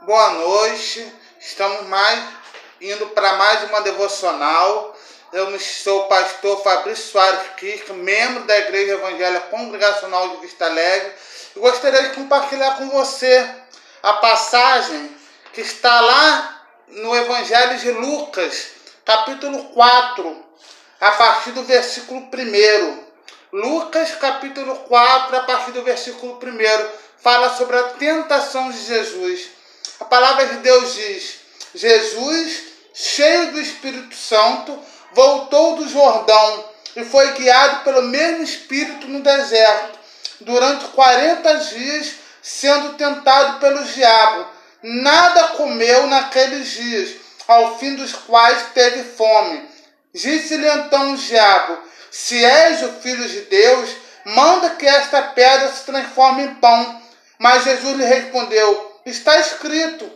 Boa noite, estamos indo para mais uma devocional. Eu sou o pastor Fabrício Soares Kirk, membro da Igreja Evangélica Congregacional de Vista Alegre, e gostaria de compartilhar com você a passagem que está lá no Evangelho de Lucas, capítulo 4, a partir do versículo 1. Lucas, capítulo 4, a partir do versículo 1, fala sobre a tentação de Jesus. A palavra de Deus diz: Jesus, cheio do Espírito Santo, voltou do Jordão e foi guiado pelo mesmo Espírito no deserto, durante 40 dias, sendo tentado pelo diabo. Nada comeu naqueles dias, ao fim dos quais teve fome. Disse-lhe então o diabo: se és o Filho de Deus, manda que esta pedra se transforme em pão. Mas Jesus lhe respondeu: está escrito,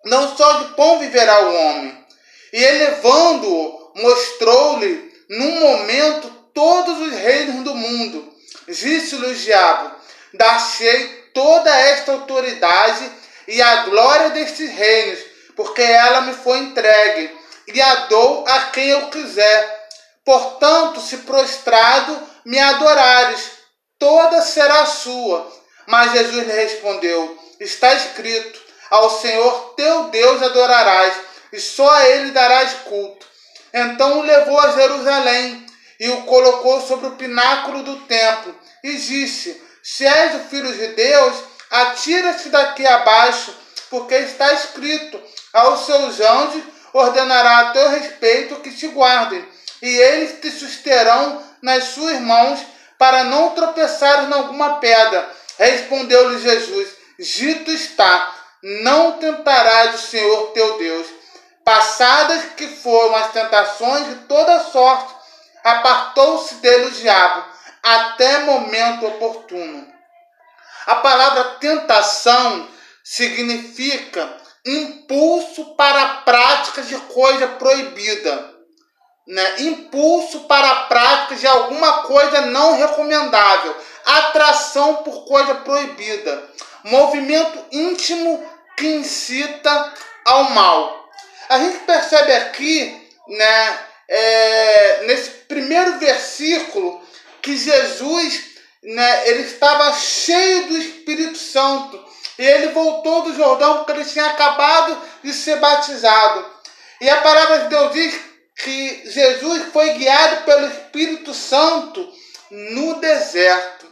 não só de pão viverá o homem. E elevando-o, mostrou-lhe num momento todos os reinos do mundo. Disse-lhe o diabo: dar-te-ei toda esta autoridade e a glória destes reinos, porque ela me foi entregue, e a dou a quem eu quiser. Portanto, se prostrado me adorares, toda será sua. Mas Jesus lhe respondeu: está escrito, ao Senhor teu Deus adorarás, e só a ele darás culto. Então o levou a Jerusalém, e o colocou sobre o pináculo do templo, e disse: se és o Filho de Deus, atira-te daqui abaixo, porque está escrito, aos seus anjos ordenará a teu respeito que te guardem, e eles te susterão nas suas mãos, para não tropeçares em alguma pedra. Respondeu-lhe Jesus: dito está, não tentarás o Senhor teu Deus. Passadas que foram as tentações de toda sorte, apartou-se dele o diabo, até momento oportuno. A palavra tentação significa impulso para a prática de coisa proibida, impulso para a prática de alguma coisa não recomendável, atração por coisa proibida, movimento íntimo que incita ao mal. A gente percebe aqui, nesse primeiro versículo, que Jesus, ele estava cheio do Espírito Santo, e ele voltou do Jordão porque ele tinha acabado de ser batizado. E a palavra de Deus diz que Jesus foi guiado pelo Espírito Santo no deserto.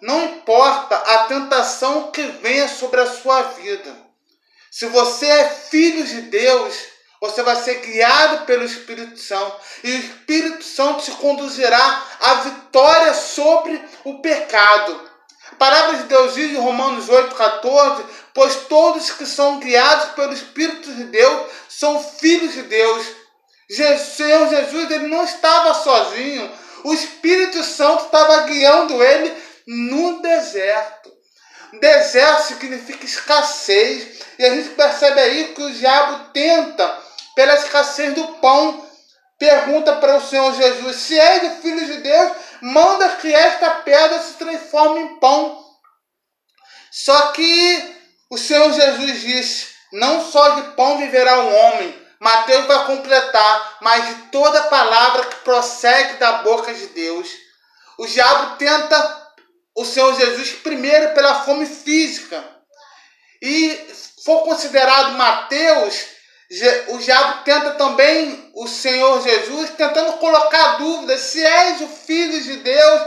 Não importa a tentação que venha sobre a sua vida. Se você é filho de Deus, você vai ser guiado pelo Espírito Santo. E o Espírito Santo te conduzirá à vitória sobre o pecado. A palavra de Deus diz em Romanos 8,14: pois todos que são guiados pelo Espírito de Deus são filhos de Deus. Senhor Jesus, ele não estava sozinho. O Espírito Santo estava guiando ele no deserto. Deserto significa escassez. E a gente percebe aí que o diabo tenta, pela escassez do pão, pergunta para o Senhor Jesus: se és o Filho de Deus, manda que esta pedra se transforme em pão. Só que o Senhor Jesus disse: não só de pão viverá o homem. Mateus vai completar: mas de toda palavra que procede da boca de Deus. O diabo tenta o Senhor Jesus primeiro pela fome física. E se for considerado Mateus, o diabo tenta também o Senhor Jesus, tentando colocar dúvida: se és o Filho de Deus,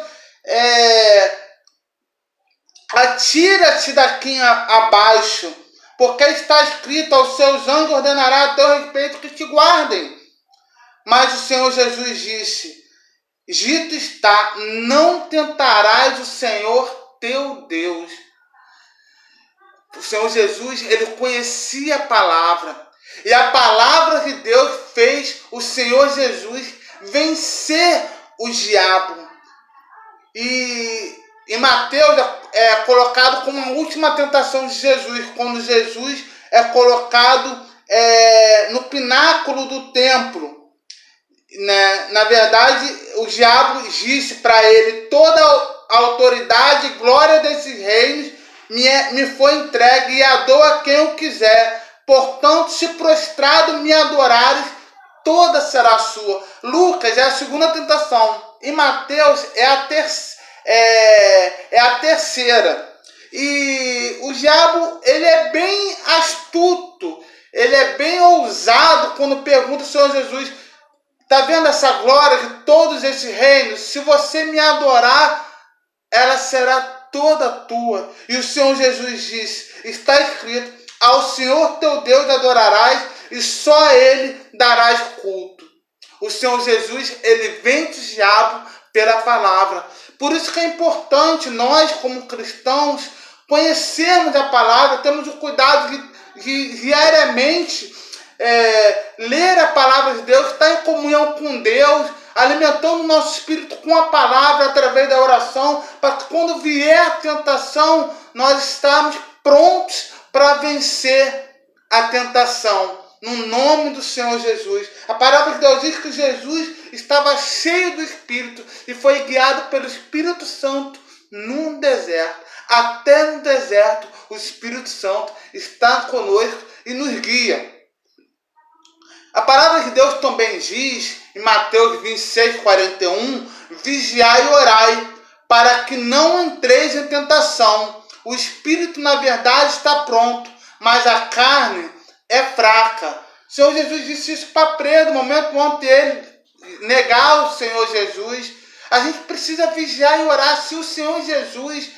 atira-te daqui abaixo, porque está escrito, aos seus anjos ordenará a teu respeito que te guardem. Mas o Senhor Jesus disse: dito está, não tentarás o Senhor teu Deus. O Senhor Jesus, ele conhecia a palavra. E a palavra de Deus fez o Senhor Jesus vencer o diabo. E em Mateus é colocado como a última tentação de Jesus, quando Jesus é colocado no pináculo do templo. Na verdade, o diabo disse para ele: toda a autoridade e glória desses reinos me foi entregue e a dou a quem eu quiser. Portanto, se prostrado me adorares, toda será sua. Lucas é a segunda tentação. E Mateus é a terceira. E o diabo, ele é bem astuto, ele é bem ousado quando pergunta ao Senhor Jesus: está vendo essa glória de todos esses reinos? Se você me adorar, ela será toda tua. E o Senhor Jesus diz: está escrito, ao Senhor teu Deus adorarás e só a Ele darás culto. O Senhor Jesus, ele vence o diabo pela palavra. Por isso que é importante nós, como cristãos, conhecermos a palavra, temos o cuidado de diariamente ler a palavra de Deus, estar em comunhão com Deus, alimentando o nosso espírito com a palavra através da oração, para que quando vier a tentação, nós estamos prontos para vencer a tentação. No nome do Senhor Jesus. A palavra de Deus diz que Jesus estava cheio do Espírito e foi guiado pelo Espírito Santo num deserto. Até no deserto, o Espírito Santo está conosco e nos guia. A palavra de Deus também diz, em Mateus 26, 41, vigiai e orai, para que não entreis em tentação. O Espírito, na verdade, está pronto, mas a carne é fraca. O Senhor Jesus disse isso para Pedro, no momento onde ele negar o Senhor Jesus. A gente precisa vigiar e orar. Se o Senhor Jesus,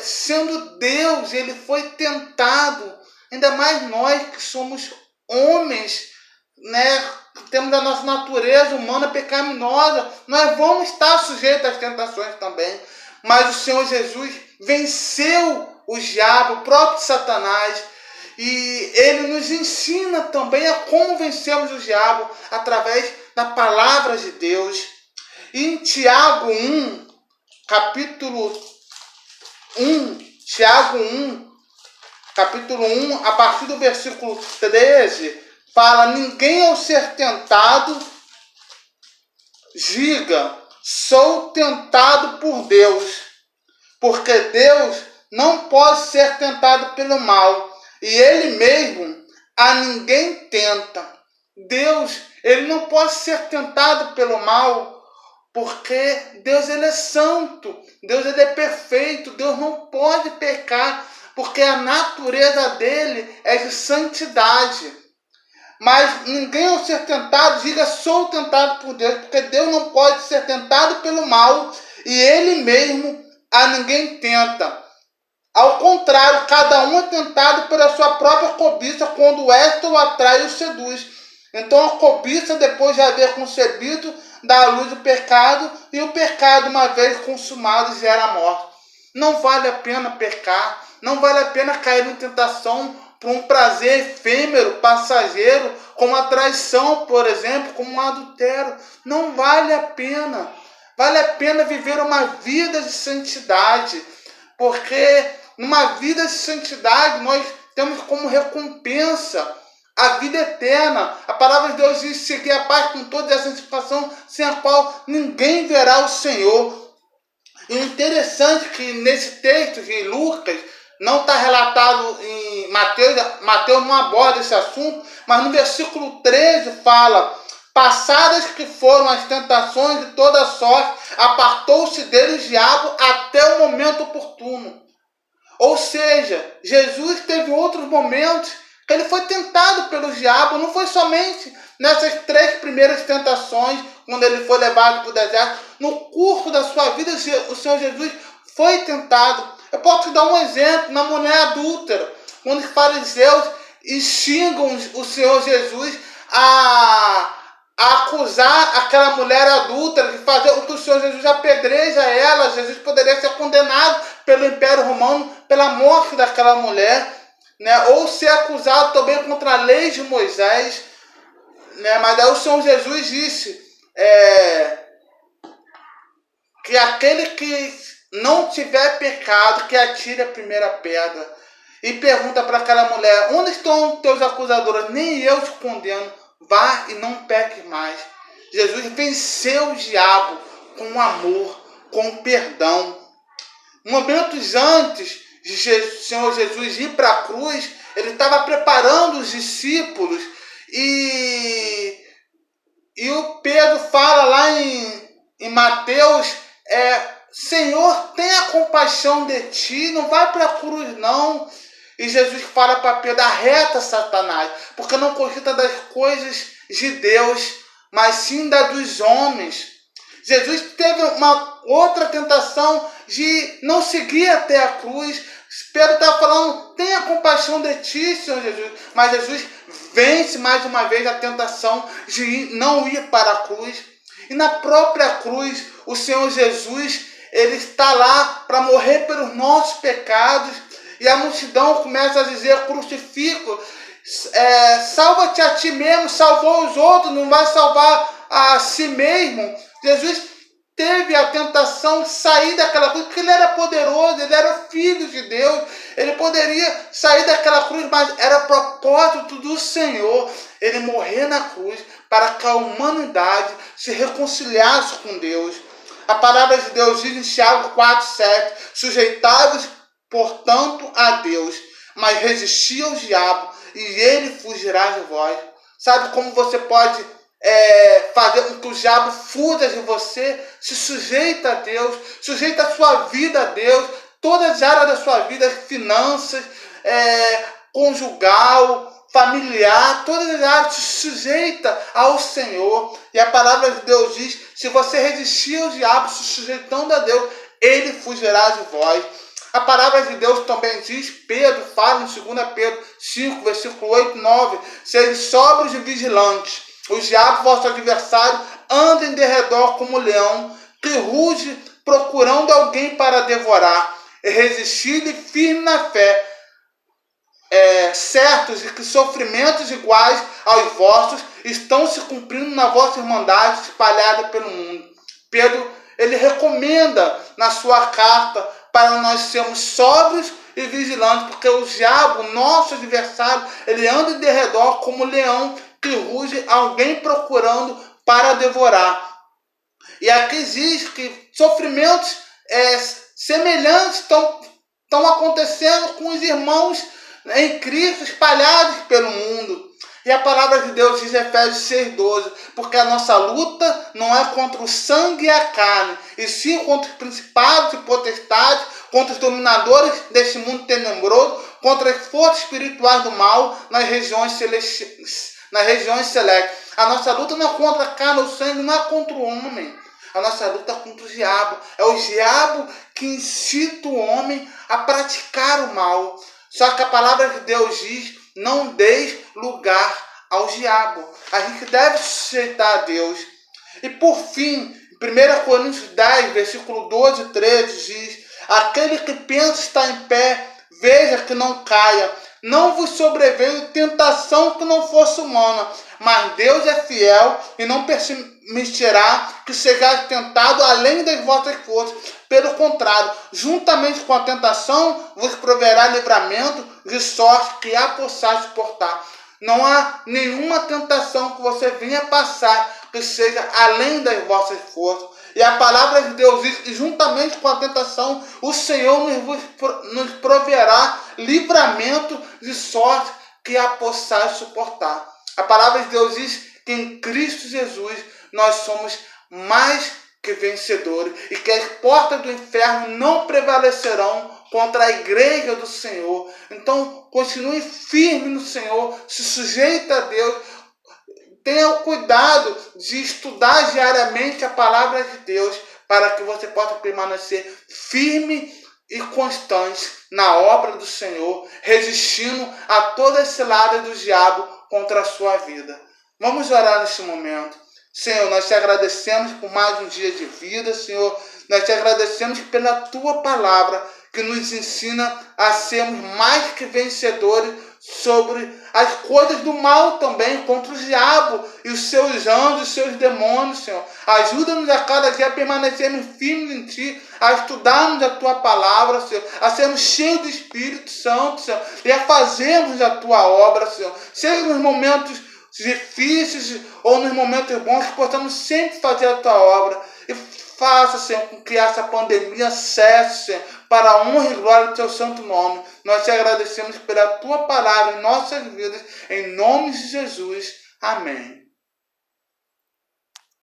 sendo Deus, ele foi tentado, ainda mais nós que somos homens, né, temos a nossa natureza humana pecaminosa, nós vamos estar sujeitos às tentações também. Mas o Senhor Jesus venceu o diabo, o próprio Satanás, e ele nos ensina também a como vencermos o diabo através da palavra de Deus. E em Tiago 1, capítulo 1, a partir do versículo 13, fala: ninguém ao ser tentado diga, sou tentado por Deus, porque Deus não pode ser tentado pelo mal, e ele mesmo a ninguém tenta. Deus, ele não pode ser tentado pelo mal, porque Deus, ele é santo, Deus, ele é perfeito, Deus não pode pecar, porque a natureza dele é de santidade. Mas ninguém ao ser tentado diga, sou tentado por Deus, porque Deus não pode ser tentado pelo mal, e ele mesmo a ninguém tenta. Ao contrário, cada um é tentado pela sua própria cobiça, quando esta o atrai e o seduz. Então a cobiça, depois de haver concebido, dá à luz o pecado, e o pecado, uma vez consumado, gera a morte. Não vale a pena pecar, não vale a pena cair em tentação por um prazer efêmero, passageiro, como a traição, por exemplo, como um adultério. Não vale a pena. Vale a pena viver uma vida de santidade, porque numa vida de santidade nós temos como recompensa a vida eterna. A palavra de Deus diz: seguir a paz com toda a santificação, sem a qual ninguém verá o Senhor. E o interessante é que nesse texto de Lucas, não está relatado em Mateus não aborda esse assunto, mas no versículo 13 fala: passadas que foram as tentações de toda sorte, apartou-se dele o diabo até o momento oportuno. Ou seja, Jesus teve outros momentos que ele foi tentado pelo diabo, não foi somente nessas 3 primeiras tentações, quando ele foi levado para o deserto. No curso da sua vida, o Senhor Jesus foi tentado. Eu posso te dar um exemplo, na mulher adúltera, quando os fariseus instigam o Senhor Jesus a acusar aquela mulher adúltera, de fazer o que o Senhor Jesus apedreja ela. Jesus poderia ser condenado pelo Império Romano pela morte daquela mulher, né? Ou ser acusado também contra a lei de Moisés, né? Mas aí o Senhor Jesus disse que aquele que não tiver pecado, que atire a primeira pedra. E pergunta para aquela mulher: onde estão teus acusadores? Nem eu te condeno. Vá e não peque mais. Jesus venceu o diabo com amor, com perdão. Momentos antes, Senhor Jesus ir para a cruz, ele estava preparando os discípulos e o Pedro fala lá em Mateus, Senhor, tenha compaixão de ti, não vai para a cruz não. E Jesus fala para Pedro, arreta Satanás, porque não cogita das coisas de Deus, mas sim da dos homens. Jesus teve uma outra tentação de não seguir até a cruz. Pedro está falando, tenha compaixão de ti, Senhor Jesus. Mas Jesus vence mais uma vez a tentação de não ir para a cruz. E na própria cruz, o Senhor Jesus, ele está lá para morrer pelos nossos pecados. E a multidão começa a dizer, crucifico, salva-te a ti mesmo, salvou os outros, não vai salvar a si mesmo. Jesus teve a tentação de sair daquela cruz, porque ele era poderoso, ele era o Filho de Deus, ele poderia sair daquela cruz, mas era propósito do Senhor, ele morrer na cruz, para que a humanidade se reconciliasse com Deus. A palavra de Deus diz em Tiago 4,7, sujeitai-vos, portanto, a Deus, mas resisti ao diabo, e ele fugirá de vós. Sabe como você pode fazer com que o diabo fuja de você? Se sujeita a Deus, sujeita a sua vida a Deus, todas as áreas da sua vida, finanças, conjugal, familiar, todas as áreas, se sujeita ao Senhor. E a palavra de Deus diz, se você resistir ao diabo, se sujeitando a Deus, ele fugirá de vós. A palavra de Deus também diz, Pedro fala em 2 Pedro 5, versículo 8, 9, sejam sóbrios e vigilantes. O diabo, vosso adversário, anda em derredor como leão, que ruge procurando alguém para devorar. E resistir-lhe firme na fé, certos de que sofrimentos iguais aos vossos estão se cumprindo na vossa irmandade espalhada pelo mundo. Pedro, ele recomenda na sua carta para nós sermos sóbrios e vigilantes, porque o diabo, nosso adversário, ele anda em derredor como leão que ruge, alguém procurando para devorar. E aqui diz que sofrimentos semelhantes estão acontecendo com os irmãos em Cristo espalhados pelo mundo. E a palavra de Deus diz em Efésios 6,12, porque a nossa luta não é contra o sangue e a carne, e sim contra os principados e potestades, contra os dominadores deste mundo tenebroso, contra as forças espirituais do mal nas regiões celestes. A nossa luta não é contra a carne ou sangue, não é contra o homem. A nossa luta é contra o diabo. É o diabo que incita o homem a praticar o mal. Só que a palavra de Deus diz, não deis lugar ao diabo. A gente deve se sujeitar a Deus. E por fim, 1 Coríntios 10, versículo 12 e 13 diz, aquele que pensa estar em pé, veja que não caia. Não vos sobreveio tentação que não fosse humana, mas Deus é fiel e não permitirá que sejais tentado além das vossas forças. Pelo contrário, juntamente com a tentação, vos proverá livramento, de sorte que a possais suportar. Não há nenhuma tentação que você venha passar que seja além das vossas forças. E a palavra de Deus diz que juntamente com a tentação, o Senhor nos proverá livramento, de sorte que a possais suportar. A palavra de Deus diz que em Cristo Jesus nós somos mais que vencedores e que as portas do inferno não prevalecerão contra a igreja do Senhor. Então, continue firme no Senhor, se sujeita a Deus. Tenha o cuidado de estudar diariamente a palavra de Deus para que você possa permanecer firme e constante na obra do Senhor, resistindo a toda essa cilada do diabo contra a sua vida. Vamos orar neste momento. Senhor, nós te agradecemos por mais um dia de vida, Senhor. Nós te agradecemos pela tua palavra que nos ensina a sermos mais que vencedores sobre as coisas do mal também, contra o diabo e os seus anjos, os seus demônios, Senhor. Ajuda-nos a cada dia a permanecermos firmes em Ti, a estudarmos a Tua palavra, Senhor, a sermos cheios do Espírito Santo, Senhor, e a fazermos a Tua obra, Senhor. Seja nos momentos difíceis ou nos momentos bons, que possamos sempre fazer a Tua obra. E faça, Senhor, com que essa pandemia cesse, Senhor. para a honra e glória do teu santo nome. Nós te agradecemos pela tua palavra em nossas vidas, em nome de Jesus. Amém.